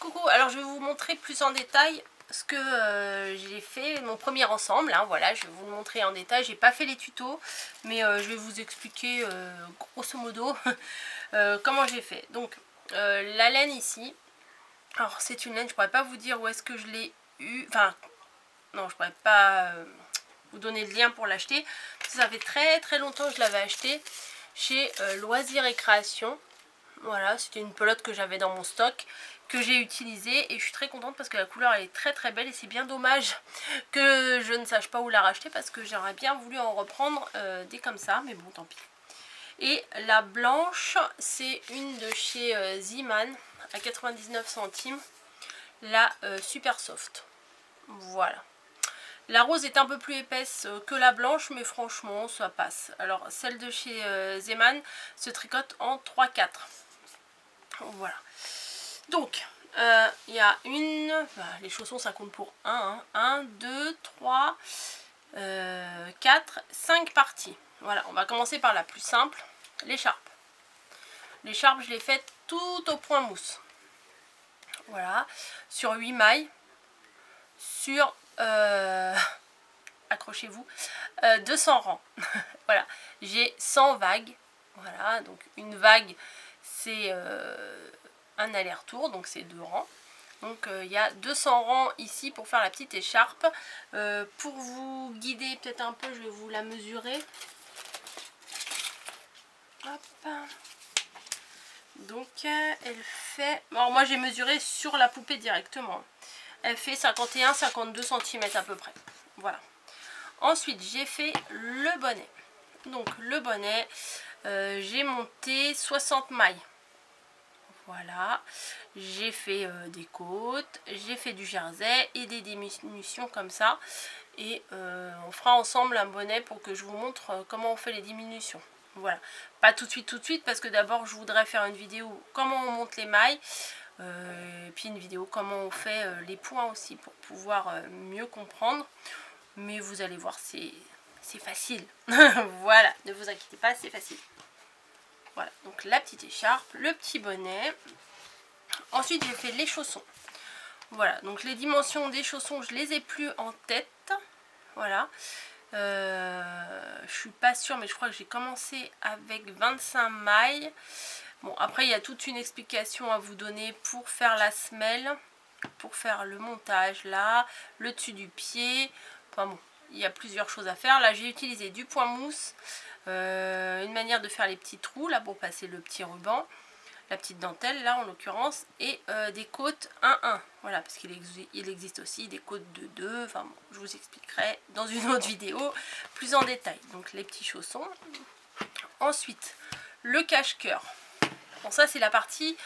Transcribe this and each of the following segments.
Coucou, alors je vais vous montrer plus en détail ce que j'ai fait, mon premier ensemble, hein, voilà, je vais vous le montrer en détail. J'ai pas fait les tutos, mais je vais vous expliquer grosso modo comment j'ai fait. Donc la laine ici, alors c'est une laine, je pourrais pas vous dire où est-ce que je l'ai eu, enfin non, je pourrais pas vous donner le lien pour l'acheter, ça fait très longtemps que je l'avais acheté chez Loisirs et Création. Voilà, c'était une pelote que j'avais dans mon stock, que j'ai utilisée et je suis très contente parce que la couleur elle est très belle et c'est bien dommage que je ne sache pas où la racheter parce que j'aurais bien voulu en reprendre des comme ça, mais bon tant pis. Et la blanche, c'est une de chez Zeeman à 99 centimes, la super soft. Voilà. La rose est un peu plus épaisse que la blanche, mais franchement ça passe. Alors celle de chez Zeeman se tricote en 3-4. Voilà. Donc, il y a les chaussons ça compte pour 1, 2, 3, 4, 5 parties. Voilà, on va commencer par la plus simple, l'écharpe. L'écharpe, je l'ai faite tout au point mousse. Voilà, sur 8 mailles, sur, accrochez-vous, 200 rangs. Voilà, j'ai 100 vagues. Voilà, donc une vague, c'est un aller-retour, donc c'est 2 rangs. Donc il y a 200 rangs ici pour faire la petite écharpe. Pour vous guider peut-être un peu, je vais vous la mesurer. Hop. Donc elle fait... Alors moi j'ai mesuré sur la poupée directement. Elle fait 51-52 cm à peu près. Voilà. Ensuite j'ai fait le bonnet. Donc le bonnet, j'ai monté 60 mailles. Voilà, j'ai fait des côtes, j'ai fait du jersey et des diminutions comme ça. Et on fera ensemble un bonnet pour que je vous montre comment on fait les diminutions. Voilà, pas tout de suite parce que d'abord je voudrais faire une vidéo comment on monte les mailles. Et puis une vidéo comment on fait les points aussi pour pouvoir mieux comprendre. Mais vous allez voir, c'est facile. Voilà, ne vous inquiétez pas, c'est facile. Voilà, donc la petite écharpe, le petit bonnet. Ensuite, j'ai fait les chaussons. Voilà, donc les dimensions des chaussons, je les ai plus en tête. Voilà. Je suis pas sûre, mais je crois que j'ai commencé avec 25 mailles. Bon, après, il y a toute une explication à vous donner pour faire la semelle, pour faire le montage là, le dessus du pied. Enfin bon, il y a plusieurs choses à faire. Là, j'ai utilisé du point mousse. Une manière de faire les petits trous là pour passer le petit ruban, la petite dentelle là en l'occurrence, et des côtes 1-1, voilà, parce qu'il existe aussi des côtes de 2, enfin bon, je vous expliquerai dans une autre vidéo plus en détail. Donc les petits chaussons. Ensuite le cache-cœur. Bon, ça c'est la partie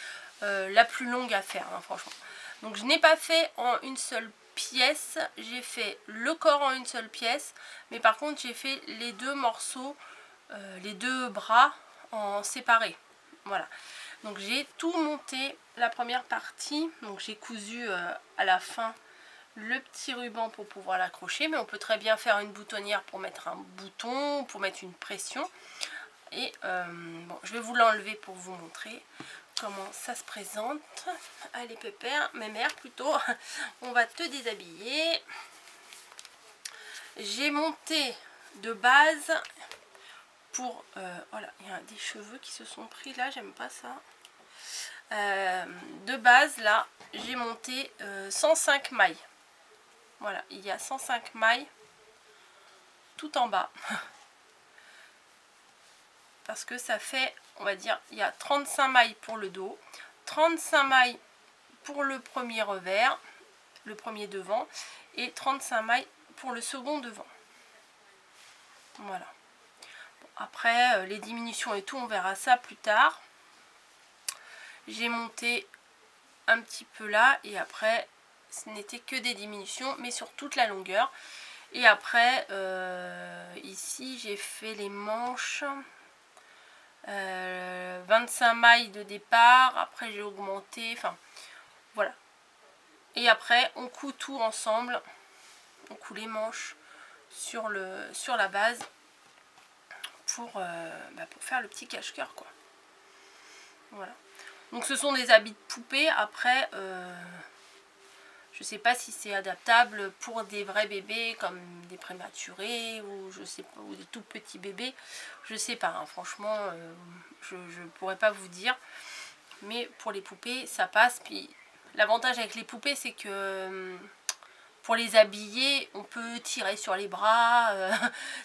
la plus longue à faire, hein, franchement. Donc je n'ai pas fait en une seule pièce, j'ai fait le corps en une seule pièce, mais par contre j'ai fait les deux morceaux, les deux bras en séparé. Voilà, donc j'ai tout monté la première partie. Donc j'ai cousu à la fin le petit ruban pour pouvoir l'accrocher, mais on peut très bien faire une boutonnière pour mettre un bouton, pour mettre une pression. Et bon, je vais vous l'enlever pour vous montrer comment ça se présente. Allez pépère, mémère plutôt, on va te déshabiller. J'ai monté de base pour... voilà, il y a des cheveux qui se sont pris là, j'aime pas ça. De base là, j'ai monté 105 mailles. Voilà, il y a 105 mailles tout en bas. Parce que ça fait, on va dire, il y a 35 mailles pour le dos, 35 mailles pour le premier revers, le premier devant, et 35 mailles pour le second devant. Voilà. Bon, après, les diminutions et tout, on verra ça plus tard. J'ai monté un petit peu là, et après, ce n'était que des diminutions, mais sur toute la longueur. Et après, ici, j'ai fait les manches... 25 mailles de départ, après j'ai augmenté, enfin voilà. Et après on coud tout ensemble, on coud les manches sur la base pour faire le petit cache-cœur quoi. Voilà. Donc ce sont des habits de poupée. Après, je sais pas si c'est adaptable pour des vrais bébés comme des prématurés ou je sais pas, ou des tout petits bébés. Je sais pas, hein, franchement, je pourrais pas vous dire. Mais pour les poupées, ça passe. Puis l'avantage avec les poupées, c'est que pour les habiller, on peut tirer sur les bras,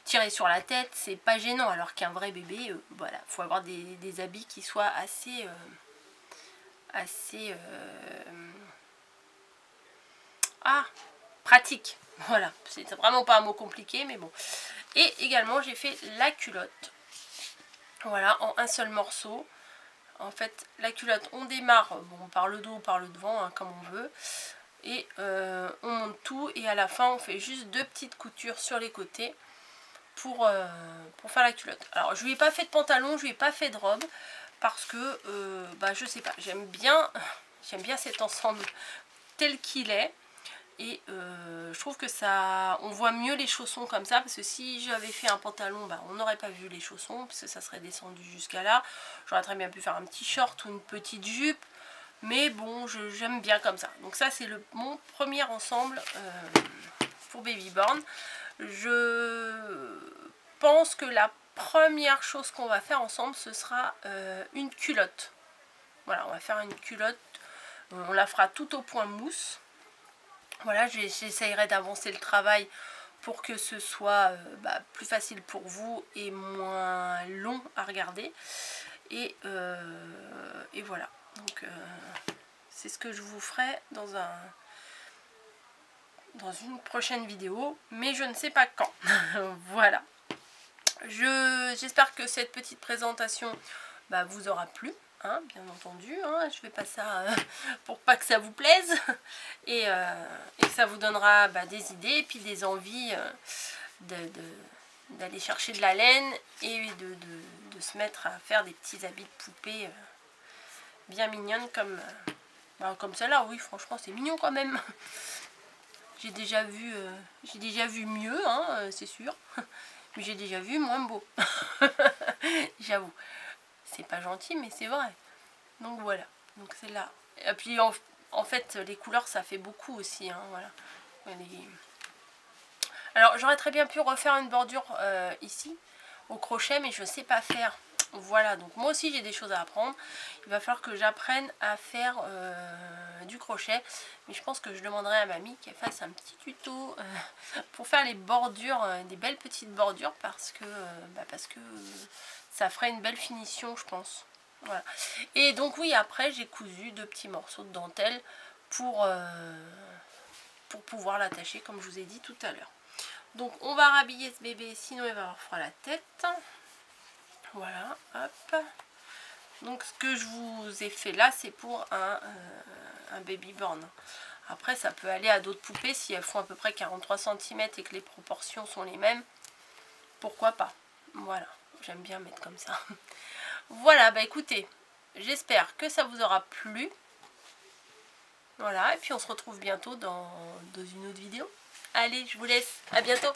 tirer sur la tête, c'est pas gênant. Alors qu'un vrai bébé, voilà, faut avoir des habits qui soient assez pratique. Voilà, c'est vraiment pas un mot compliqué, mais bon. Et également, j'ai fait la culotte. Voilà, en un seul morceau. En fait, la culotte, on démarre bon, par le dos ou par le devant, hein, comme on veut. Et on monte tout. Et à la fin, on fait juste 2 petites coutures sur les côtés pour faire la culotte. Alors, je lui ai pas fait de pantalon, je lui ai pas fait de robe. Parce que, je sais pas, j'aime bien cet ensemble tel qu'il est. Et je trouve que ça, on voit mieux les chaussons comme ça, parce que si j'avais fait un pantalon, on n'aurait pas vu les chaussons, parce que ça serait descendu jusqu'à là. J'aurais très bien pu faire un petit short ou une petite jupe, mais bon, j'aime bien comme ça. Donc ça, c'est mon premier ensemble pour Babyborn. Je pense que la première chose qu'on va faire ensemble, ce sera une culotte. Voilà, on va faire une culotte, on la fera tout au point mousse. Voilà, j'essayerai d'avancer le travail pour que ce soit plus facile pour vous et moins long à regarder. Et voilà, donc c'est ce que je vous ferai dans une prochaine vidéo, mais je ne sais pas quand. Voilà, j'espère que cette petite présentation vous aura plu. Hein, bien entendu, hein, je fais pas ça pour pas que ça vous plaise et que ça vous donnera des idées et puis des envies d'aller chercher de la laine et de se mettre à faire des petits habits de poupée bien mignonnes comme celle-là. Oui, franchement, c'est mignon quand même. J'ai déjà vu mieux, hein, c'est sûr, mais j'ai déjà vu moins beau. J'avoue. C'est pas gentil, mais c'est vrai. Donc voilà. Donc c'est là. Et puis en fait, les couleurs, ça fait beaucoup aussi. Hein, voilà. Alors j'aurais très bien pu refaire une bordure ici, au crochet, mais je sais pas faire. Voilà, donc moi aussi j'ai des choses à apprendre. Il va falloir que j'apprenne à faire du crochet. Mais je pense que je demanderai à mamie qu'elle fasse un petit tuto pour faire les bordures, des belles petites bordures, parce que ça ferait une belle finition, je pense. Voilà. Et donc oui, après j'ai cousu 2 petits morceaux de dentelle pour pouvoir l'attacher, comme je vous ai dit tout à l'heure. Donc on va rhabiller ce bébé, sinon il va avoir froid à la tête. Voilà, hop. Donc ce que je vous ai fait là, c'est pour un Babyborn. Après, ça peut aller à d'autres poupées si elles font à peu près 43 cm et que les proportions sont les mêmes. Pourquoi pas? Voilà, j'aime bien mettre comme ça. Voilà, écoutez, j'espère que ça vous aura plu. Voilà, et puis on se retrouve bientôt dans une autre vidéo. Allez, je vous laisse, à bientôt.